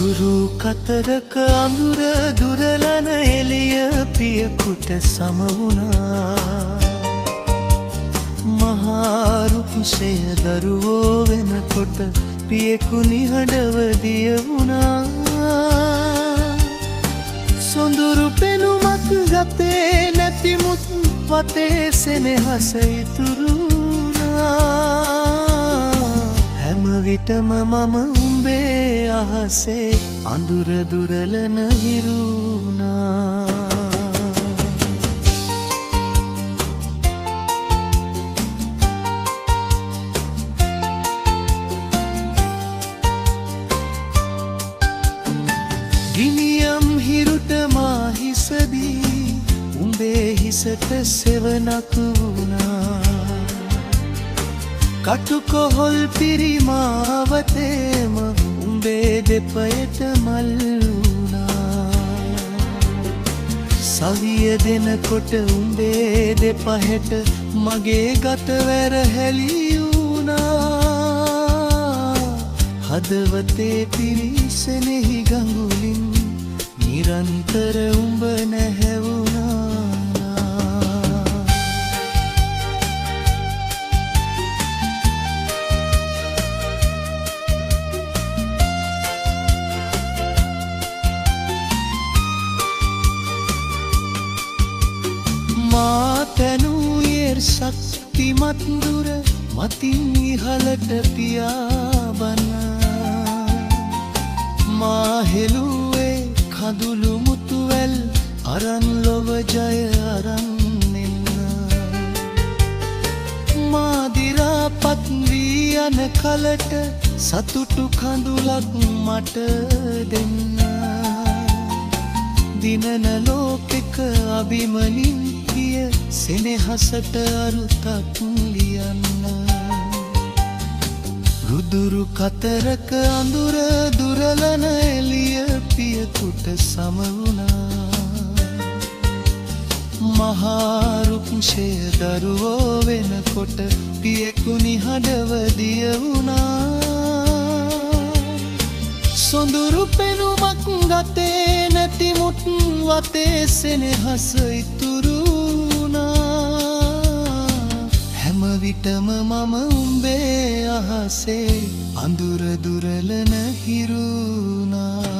සොඳුරු කතරක අඳුර දුරලන එළිය පියකුට සම වුණා. මහා රුකුසේ දරුවෝ වෙනකොට පියෙකු නිහඬව දිය වුණා. සොඳුරු පෙනුමක් ගතේ නැතිමුත් වතේ සෙනෙහස ඉතුරු වුණා. හැම විටම මම උඹේ අහසේ අඳුර දුරලන හිරුණා. ගිනියම් හිරුට මා හිසදී උඹේ හිසට සෙවණක් වුණා. කටුකොහොල් පිරිමාවතේම උඹේ දෙපයට මල් වුණා. සවිය දෙනකොට උඹේ දෙපහට මගේ ගතවැර හැලි වුණා. හදවතේ පිරිසෙනෙහි ගඟුලින් නිරන්තර උඹ නැහැවුණා. මා තැනුයේ ශක්තිමත් දුර මතින් ඉහළට පියාඹන. මා හෙළුවේ කඳුළු මුතුවැල් අරන් ලොව ජය අරන් එන්න. මා දිරාපත් වී යන කලට සතුටු කඳුලක් මට දෙන්න. දිනන ලෝකෙක අභිමනින් කිය සෙනෙහසට අරුතක් ලියන්න. රුදුරු කතරක අඳුර දුරලන එළිය පියකුට සම වුණා. මහා රුක්ෂය දරුවෝ වෙනකොට පියෙකු නිහඬව දිය වුණා. සොඳුරු පෙනුමක් ගතේ නැතිමුත් වතේ සෙනෙහස ඉතුරු වුණා. හැම විටම මම උඹේ අහසේ අඳුර දුරලන හිරුණා.